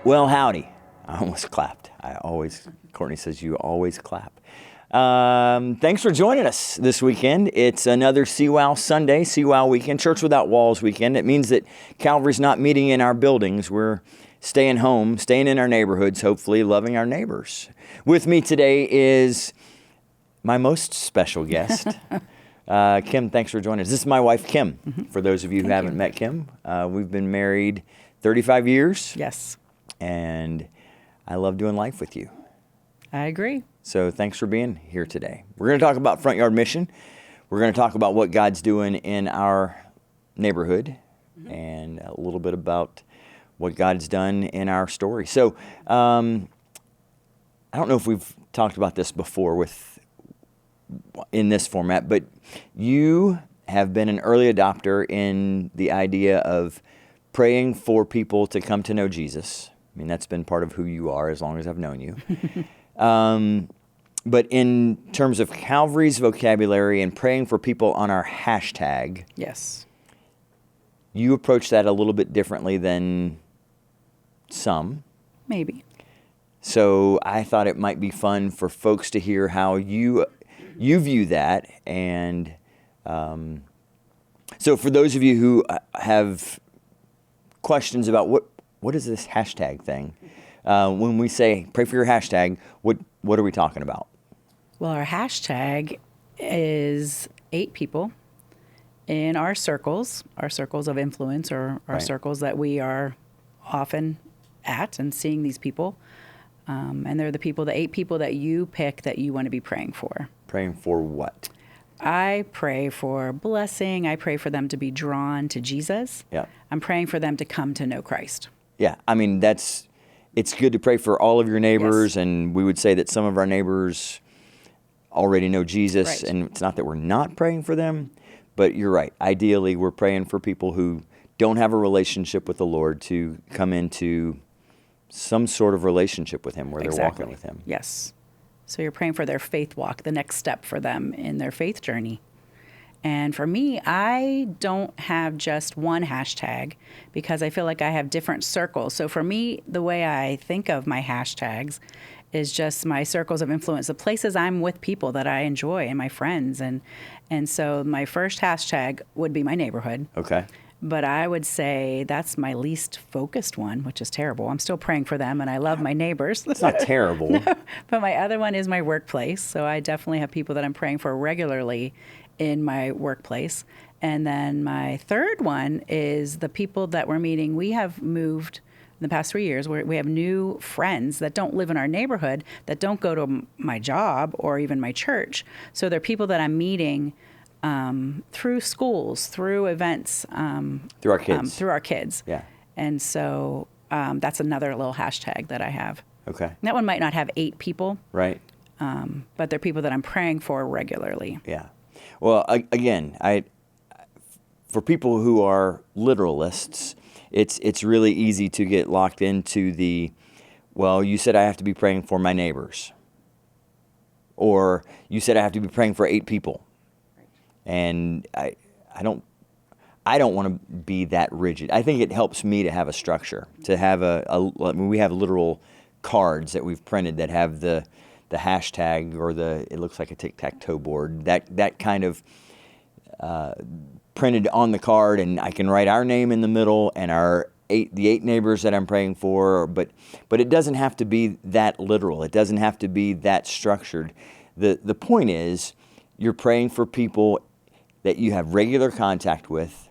Well, howdy. I almost clapped. Courtney says you always clap. Thanks for joining us this weekend. It's another CWOW Sunday, CWOW weekend, Church Without Walls weekend. It means that Calvary's not meeting in our buildings. We're staying home, staying in our neighborhoods, hopefully loving our neighbors. With me today is my most special guest, Kim. Thanks for joining us. This is my wife, Kim. Mm-hmm. For those of you who haven't met Kim, we've been married 35 years. Yes. And I love doing life with you. I agree. So thanks for being here today. We're going to talk about Front Yard Mission. We're going to talk about what God's doing in our neighborhood, mm-hmm. and a little bit about what God's done in our story. So I don't know if we've talked about this before in this format, but you have been an early adopter in the idea of praying for people to come to know Jesus. I mean, that's been part of who you are as long as I've known you. But in terms of Calvary's vocabulary and praying for people on our hashtag, yes, you approach that a little bit differently than some. Maybe. So I thought it might be fun for folks to hear how you view that. And so for those of you who have questions about what is this hashtag thing? When we say pray for your hashtag, what are we talking about? Well, our hashtag is 8 people in our circles of influence, or our circles that we are often at and seeing these people. And they're the 8 people that you pick that you want to be praying for. Praying for what? I pray for blessing. I pray for them to be drawn to Jesus. Yeah. I'm praying for them to come to know Christ. Yeah, I mean, it's good to pray for all of your neighbors, yes. And we would say that some of our neighbors already know Jesus, right. And it's not that we're not praying for them, but you're right. Ideally, we're praying for people who don't have a relationship with the Lord to come into some sort of relationship with Him where exactly. They're walking with Him. Yes. So you're praying for their faith walk, the next step for them in their faith journey. And for me, I don't have just one hashtag because I feel like I have different circles. So for me, the way I think of my hashtags is just my circles of influence, the places I'm with people that I enjoy and my friends. And so my first hashtag would be my neighborhood. Okay. But I would say that's my least focused one, which is terrible. I'm still praying for them, and I love my neighbors. It's not terrible. No, but my other one is my workplace. So I definitely have people that I'm praying for regularly in my workplace. And then my third one is the people that we're meeting. We have moved in the past 3 years where we have new friends that don't live in our neighborhood, that don't go to my job or even my church. So they're people that I'm meeting through schools, through events. Through our kids. Through our kids. Yeah. And so that's another little hashtag that I have. Okay. And that one might not have 8 people. Right. But they're people that I'm praying for regularly. Yeah. Well, again, for people who are literalists, it's really easy to get locked into well, you said I have to be praying for my neighbors. Or you said I have to be praying for 8 people. And I don't want to be that rigid. I think it helps me to have a structure, to have we have literal cards that we've printed that have the hashtag or it looks like a tic-tac-toe board, that kind of printed on the card, and I can write our name in the middle and the 8 neighbors that I'm praying for, but it doesn't have to be that literal. It doesn't have to be that structured. The point is, you're praying for people that you have regular contact with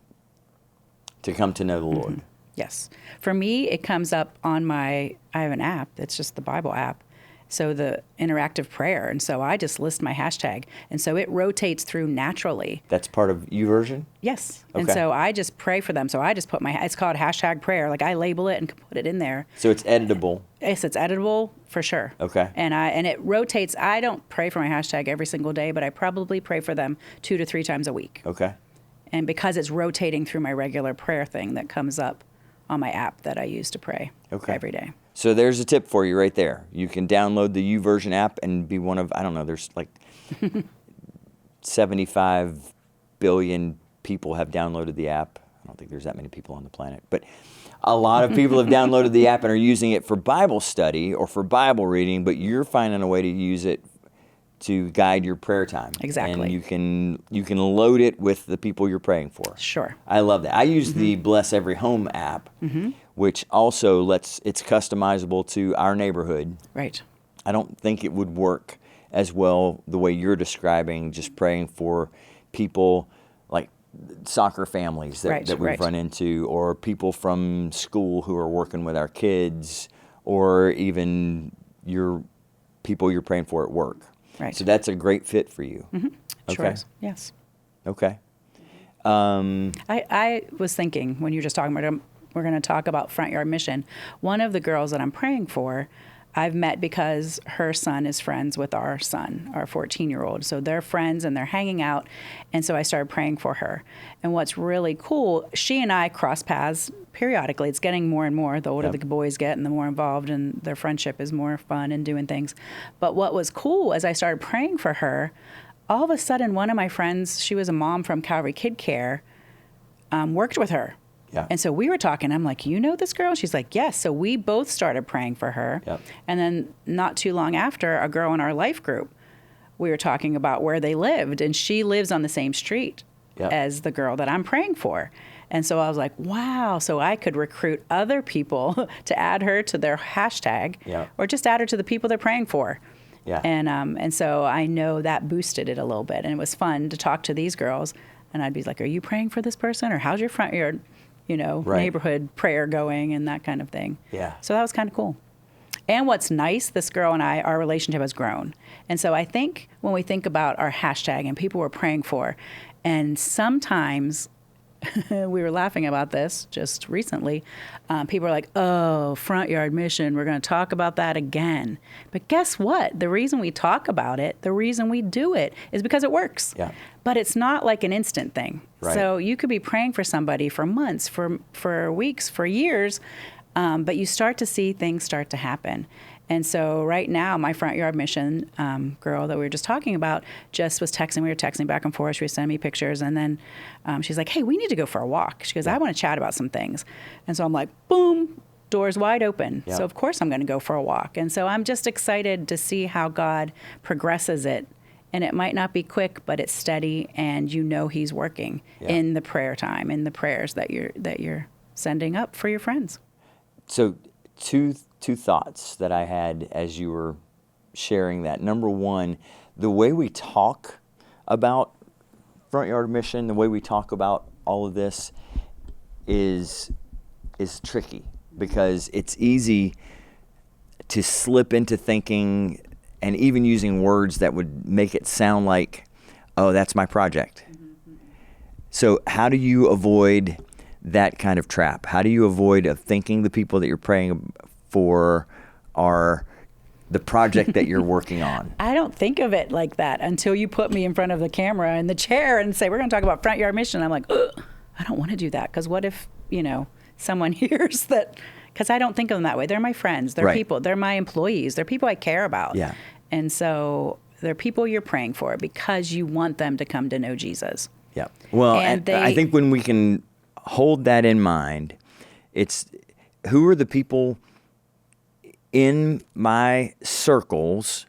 to come to know the Lord. Mm-hmm. Yes. For me, it comes up on I have an app. It's just the Bible app. So the interactive prayer. And so I just list my hashtag. And so it rotates through naturally. That's part of YouVersion? Yes. Okay. And so I just pray for them. So I just put it's called hashtag prayer. Like I label it and put it in there. So it's editable? Yes, it's editable for sure. Okay. And it rotates. I don't pray for my hashtag every single day, but I probably pray for them 2 to 3 times a week. Okay. And because it's rotating through my regular prayer thing that comes up on my app that I use to pray every day. So there's a tip for you right there. You can download the YouVersion app and be one of, I don't know, there's like 75 billion people have downloaded the app. I don't think there's that many people on the planet. But A lot of people have downloaded the app and are using it for Bible study or for Bible reading, but you're finding a way to use it to guide your prayer time. Exactly. And you can load it with the people you're praying for. Sure. I love that. I use the Bless Every Home app, which also it's customizable to our neighborhood. Right. I don't think it would work as well the way you're describing, just praying for people like soccer families that we've run into, or people from school who are working with our kids, or even your people you're praying for at work. Right. So that's a great fit for you. Sure is. Yes. Okay. I was thinking when you were just talking about we're going to talk about Front Yard Mission. One of the girls that I'm praying for, I've met because her son is friends with our son, our 14-year-old. So they're friends and they're hanging out. And so I started praying for her. And what's really cool, she and I cross paths periodically. It's getting more and more. The older the boys get and the more involved, and their friendship is more fun and doing things. But what was cool as I started praying for her, all of a sudden one of my friends, she was a mom from Calvary Kid Care, worked with her. Yeah. And so we were talking. I'm like, you know this girl? She's like, yes. So we both started praying for her. Yep. And then not too long after, a girl in our life group, we were talking about where they lived. And she lives on the same street as the girl that I'm praying for. And so I was like, wow. So I could recruit other people to add her to their hashtag or just add her to the people they're praying for. Yeah. And so I know that boosted it a little bit. And it was fun to talk to these girls. And I'd be like, are you praying for this person? Or how's your front yard, neighborhood prayer going and that kind of thing. Yeah. So that was kind of cool. And what's nice, this girl and I, our relationship has grown. And so I think when we think about our hashtag and people we're praying for, and sometimes we were laughing about this just recently. People are like, oh, Front Yard Mission, we're going to talk about that again. But guess what? The reason we talk about it, the reason we do it is because it works. Yeah. But it's not like an instant thing. Right. So you could be praying for somebody for months, for weeks, for years, but you start to see things start to happen. And so right now, my Front Yard Mission girl that we were just talking about just was texting. We were texting back and forth. She was sending me pictures. And then she's like, hey, we need to go for a walk. She goes, I want to chat about some things. And so I'm like, boom, doors wide open. Yeah. So of course I'm going to go for a walk. And so I'm just excited to see how God progresses it. And it might not be quick, but it's steady, and he's working in the prayer time, in the prayers that you're sending up for your friends. So two thoughts that I had as you were sharing that. Number one, the way we talk about Front Yard Mission, the way we talk about all of this is tricky, because it's easy to slip into thinking and even using words that would make it sound like, oh, that's my project. So how do you avoid that kind of trap? How do you avoid thinking the people that you're praying for are the project that you're working on? I don't think of it like that until you put me in front of the camera in the chair and say, we're going to talk about Front Yard Mission. I'm like, ugh, I don't want to do that, because what if, someone hears that? Because I don't think of them that way. They're my friends. They're people. They're my employees. They're people I care about. Yeah. And so they're people you're praying for because you want them to come to know Jesus. Yeah. Well, and I think when we can hold that in mind, it's who are the people in my circles,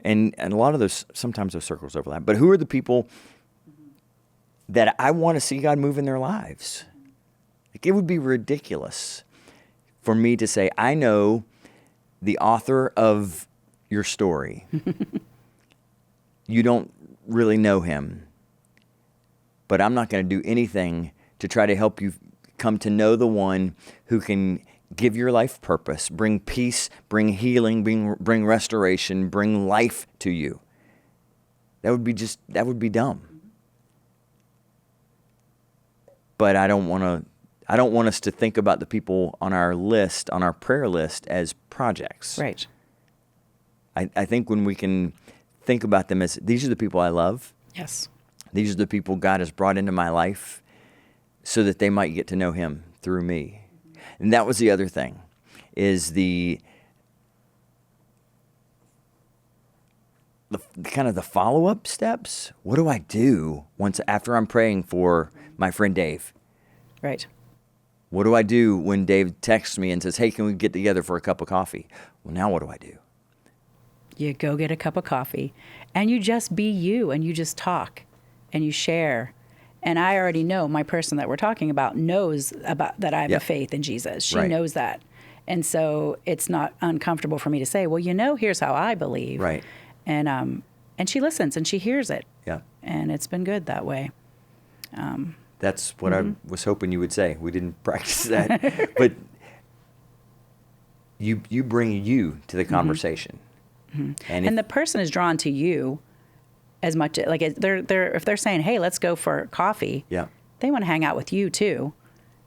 and a lot of those, sometimes those circles overlap, but who are the people that I want to see God move in their lives? Like, it would be ridiculous for me to say, I know the author of your story. You don't really know him, but I'm not going to do anything to try to help you come to know the one who can give your life purpose, bring peace, bring healing, bring restoration, bring life to you. That would be dumb. But I don't want us to think about the people on our list, on our prayer list, as projects. Right. I think when we can think about them as, these are the people I love. Yes. These are the people God has brought into my life so that they might get to know him through me. And that was the other thing, is the kind of the follow-up steps. What do I do after I'm praying for my friend Dave? Right. What do I do when Dave texts me and says, hey, can we get together for a cup of coffee? Well, now what do I do? You go get a cup of coffee and you just be you and you just talk and you share. And I already know my person that we're talking about knows about that I have a faith in Jesus. She knows that. And so it's not uncomfortable for me to say, well, here's how I believe. Right. And she listens and she hears it. Yeah. And it's been good that way. That's what I was hoping you would say. We didn't practice that. But you bring you to the conversation. And the person is drawn to you as much, like if they're saying, hey, let's go for coffee, they want to hang out with you too.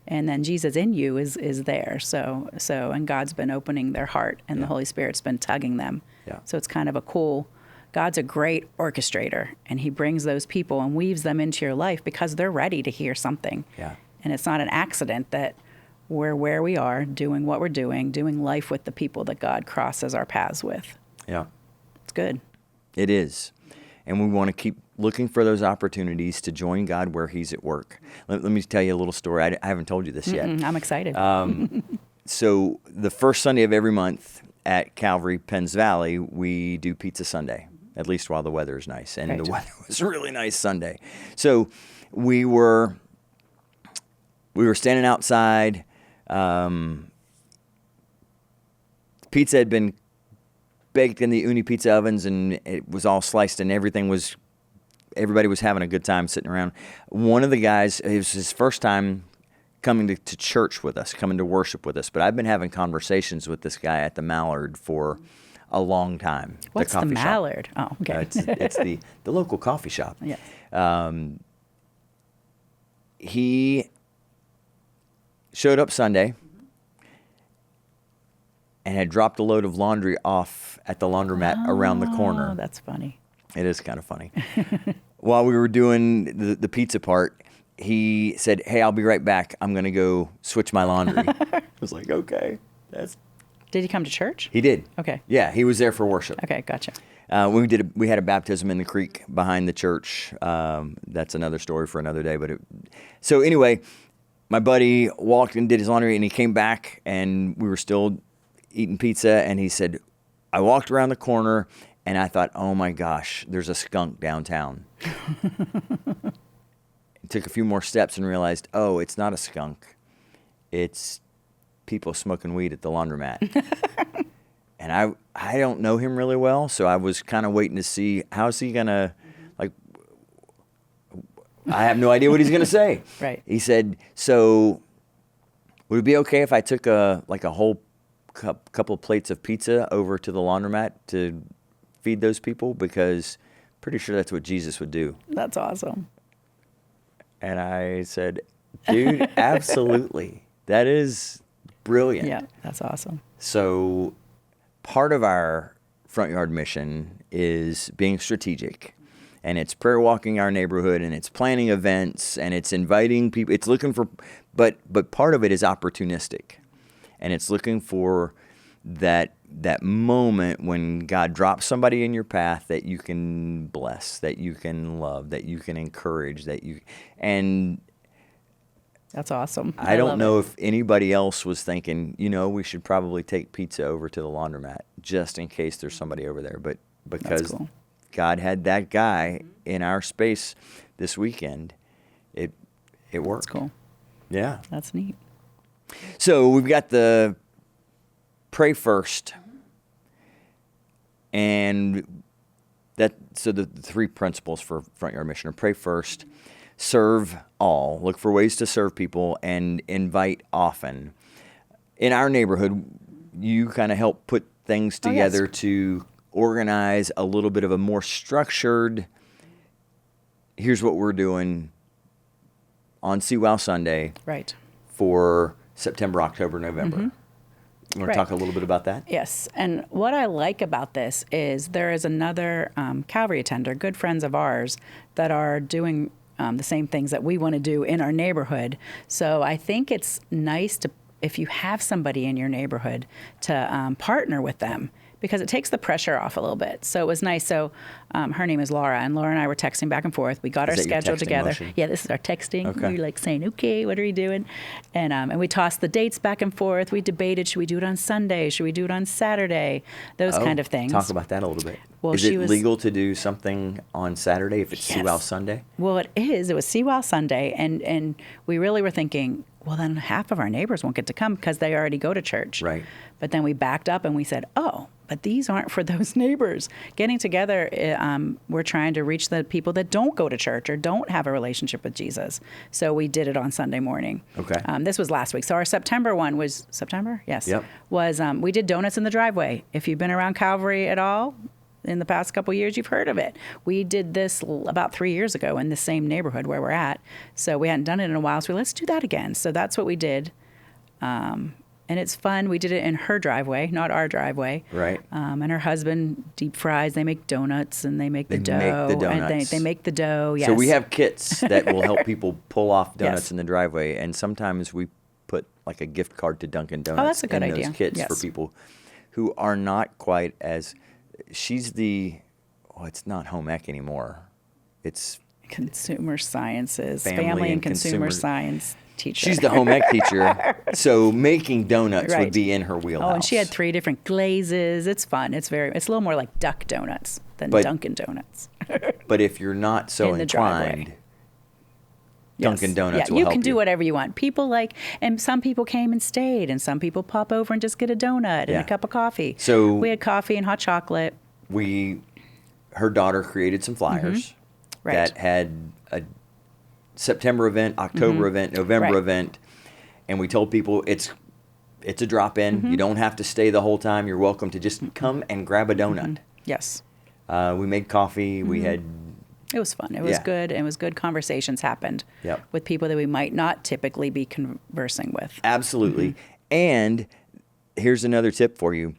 And then Jesus in you is there. So and God's been opening their heart and the Holy Spirit's been tugging them. Yeah. So it's kind of a cool, God's a great orchestrator, and he brings those people and weaves them into your life because they're ready to hear something. Yeah. And it's not an accident that we're where we are, doing what we're doing life with the people that God crosses our paths with. Yeah. It's good. It is. And we want to keep looking for those opportunities to join God where he's at work. Let me tell you a little story. I haven't told you this yet. I'm excited. So the first Sunday of every month at Calvary, Penns Valley, we do Pizza Sunday, at least while the weather is nice. And the weather was really nice Sunday. So we were standing outside. Pizza had been baked in the Uni pizza ovens, and it was all sliced, and everybody was having a good time sitting around. One of the guys, it was his first time coming to church with us, coming to worship with us, but I've been having conversations with this guy at the Mallard for a long time. What's the Mallard? Oh, okay. It's the local coffee shop. Yeah. He showed up Sunday and had dropped a load of laundry off at the laundromat around the corner. Oh, that's funny. It is kind of funny. While we were doing the pizza part, he said, hey, I'll be right back. I'm going to go switch my laundry. I was like, okay. Did he come to church? He did. Okay. Yeah, he was there for worship. Okay, gotcha. We had a baptism in the creek behind the church. That's another story for another day. So anyway, my buddy walked and did his laundry, and he came back, and we were still eating pizza, and he said, I walked around the corner and I thought, oh my gosh, there's a skunk downtown. Took a few more steps and realized, oh, it's not a skunk. It's people smoking weed at the laundromat. And I don't know him really well, so I was kind of waiting to see how's he going to, I have no idea what he's going to say. Right. He said, so would it be okay if I took a whole couple of plates of pizza over to the laundromat to feed those people, because pretty sure that's what Jesus would do. That's awesome. And I said, dude, absolutely. That is brilliant. Yeah, that's awesome. So part of our front yard mission is being strategic. And it's prayer walking our neighborhood, and it's planning events, and it's inviting people. It's looking for, but part of it is opportunistic. And it's looking for that moment when God drops somebody in your path that you can bless, that you can love, that you can encourage, and that's awesome. I don't know if anybody else was thinking, we should probably take pizza over to the laundromat just in case there's somebody over there. But because cool. God had that guy in our space this weekend, it worked. That's cool. Yeah. That's neat. So we've got the pray first, and so the three principles for Front Yard Mission are pray first, serve all, look for ways to serve people, and invite often. In our neighborhood, you kind of help put things together to organize a little bit of a more structured, here's what we're doing on CWOW Sunday. Right. For September, October, November. You want to talk a little bit about that? Yes. And what I like about this is there is another Calvary attender, good friends of ours, that are doing the same things that we want to do in our neighborhood. So I think it's nice if you have somebody in your neighborhood to partner with them, because it takes the pressure off a little bit. So it was nice. So her name is Laura, and Laura and I were texting back and forth. We got our schedule together. Motion? Yeah, this is our texting. Okay. We were like saying, okay, what are we doing? And we tossed the dates back and forth. We debated, should we do it on Sunday? Should we do it on Saturday? Those kind of things. Talk about that a little bit. Well, is it legal to do something on Saturday if it's CWOW Sunday? Well, it is. It was CWOW Sunday, and we really were thinking, well, then half of our neighbors won't get to come because they already go to church. Right. But then we backed up and we said, oh, but these aren't for those neighbors. Getting together, we're trying to reach the people that don't go to church or don't have a relationship with Jesus. So we did it on Sunday morning. Okay. This was last week. So our September one was, September? Yes. Yep. Was, we did donuts in the driveway. If you've been around Calvary at all, in the past couple of years, you've heard of it. We did this about 3 years ago in the same neighborhood where we're at. So we hadn't done it in a while. So let's do that again. So that's what we did. And it's fun. We did it in her driveway, not our driveway. Right. And her husband deep fries. They make donuts and they make the dough. Make the donuts. They make the dough, yes. So we have kits that will help people pull off donuts Yes. in the driveway. And sometimes we put like a gift card to Dunkin' Donuts Oh, that's a good in idea. those kits Yes. for people who are not quite as... She's the... Oh, it's not home ec anymore. It's... Consumer sciences, Family and and consumer consumer- science teacher. She's the home ec teacher, so making donuts Right. would be in her wheelhouse. Oh, and she had 3 different glazes. It's fun. It's a little more like Duck Donuts than But- Dunkin' Donuts. But if you're not so In the inclined, driveway. Dunkin' Yes. Donuts Yeah, will you help can do whatever you want. People and some people came and stayed, and some people pop over and just get a donut and Yeah. a cup of coffee. So- we had coffee and hot chocolate. Her daughter created some flyers Right. that had a September event, October event, November Right. event, and we told people it's a drop in. You don't have to stay the whole time. You're welcome to just come and grab a donut. Yes. We made coffee. We had It was fun. It was Yeah. good. And it was good conversations happened Yep. with people that we might not typically be conversing with. absolutely. And here's another tip for you.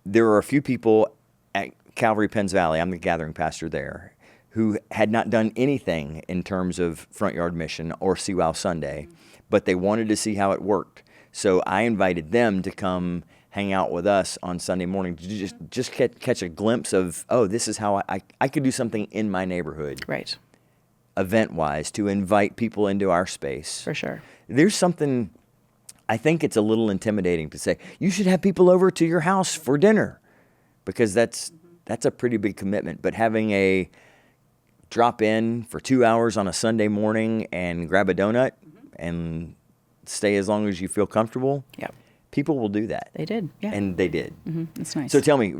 There are a few people at Calvary, Penns Valley. I'm the gathering pastor there, who had not done anything in terms of Front Yard Mission or CWOW Sunday, but they wanted to see how it worked. So I invited them to come hang out with us on Sunday morning to just catch a glimpse of, oh, this is how I could do something in my neighborhood, Right. event-wise, to invite people into our space. For sure. There's something, I think it's a little intimidating to say, you should have people over to your house for dinner, because that's a pretty big commitment. But having a drop in for 2 hours on a Sunday morning and grab a donut and stay as long as you feel comfortable, Yep. people will do that. They did. Yeah. And they did. That's nice. So tell me,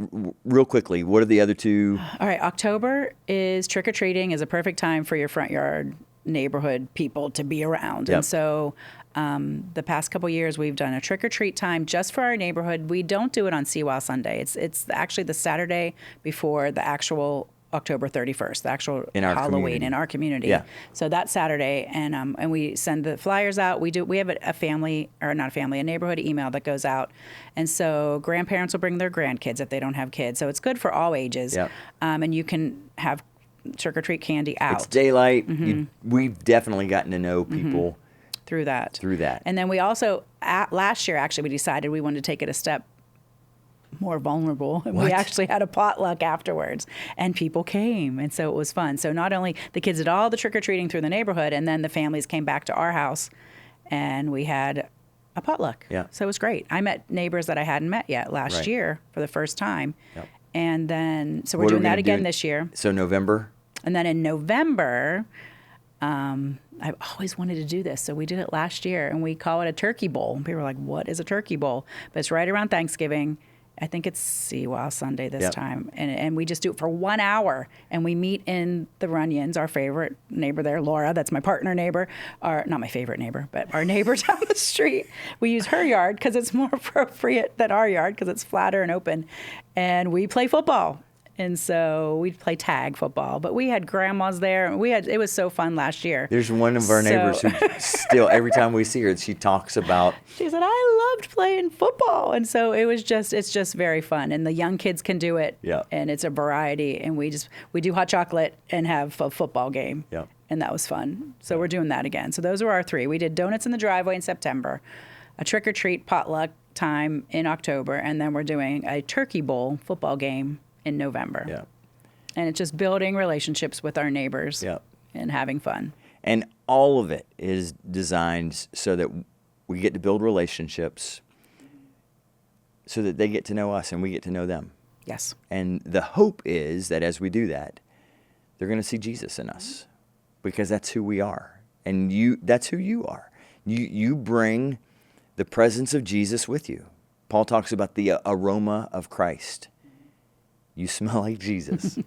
real quickly, what are the other two? All right, October is trick-or-treating, is a perfect time for your front yard neighborhood people to be around. Yep. And so the past couple years, we've done a trick-or-treat time just for our neighborhood. We don't do it on CWOW Sunday. It's actually the Saturday before the actual October 31st, the actual In our Halloween community. in our community. Yeah. So that's Saturday, and we send the flyers out. We have a family, or not a family, a neighborhood email that goes out, and so grandparents will bring their grandkids if they don't have kids. So it's good for all ages. Yep. And you can have trick or treat candy out It's daylight. We've definitely gotten to know people through that. through that. And then we also last year actually we decided we wanted to take it a step more vulnerable. What? We actually had a potluck afterwards, and people came, and so it was fun. So not only the kids did all the trick or treating through the neighborhood, and then the families came back to our house, and we had a potluck. Yeah. So it was great. I met neighbors that I hadn't met yet last Right. year for the first time, Yep. and then so we're What are doing we that gonna do again in- this year. So November? And then in November, I've always wanted to do this. So we did it last year, and we call it a turkey bowl. And people are like, what is a turkey bowl? But it's right around Thanksgiving. I think it's CWOW Sunday this Yep. time. And we just do it for 1 hour. And we meet in the Runyons, our favorite neighbor there, Laura. That's my partner neighbor. Not my favorite neighbor, but our neighbor down the street. We use her yard because it's more appropriate than our yard because it's flatter and open. And we play football. And so we'd play tag football, but we had grandmas there. It was so fun last year. There's one of our neighbors who still, every time we see her, she talks about, She said, I loved playing football. And so it's just very fun. And the young kids can do it. Yeah. And it's a variety. And we do hot chocolate and have a football game. Yeah. And that was fun. So we're doing that again. So those were our 3. We did donuts in the driveway in September, a trick-or-treat potluck time in October, and then we're doing a turkey bowl football game in November. Yeah. And it's just building relationships with our neighbors Yeah. and having fun. And all of it is designed so that we get to build relationships so that they get to know us and we get to know them. Yes. And the hope is that as we do that, they're going to see Jesus in us because that's who we are. And that's who you are. You bring the presence of Jesus with you. Paul talks about the aroma of Christ. You smell like Jesus.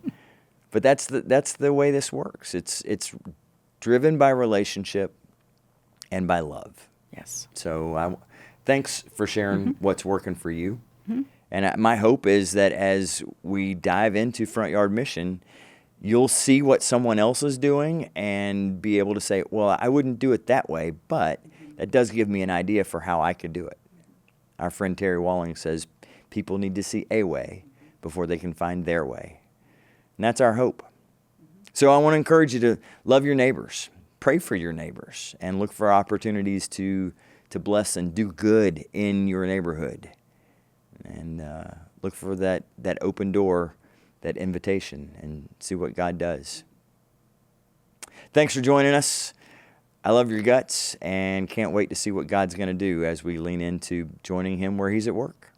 But that's the way this works. It's driven by relationship and by love. Yes. So thanks for sharing what's working for you. And my hope is that as we dive into Front Yard Mission, you'll see what someone else is doing and be able to say, well, I wouldn't do it that way, but that does give me an idea for how I could do it. Our friend Terry Walling says people need to see a way before they can find their way. And that's our hope. So I want to encourage you to love your neighbors, pray for your neighbors, and look for opportunities to bless and do good in your neighborhood. And look for that open door, that invitation, and see what God does. Thanks for joining us. I love your guts and can't wait to see what God's going to do as we lean into joining Him where He's at work.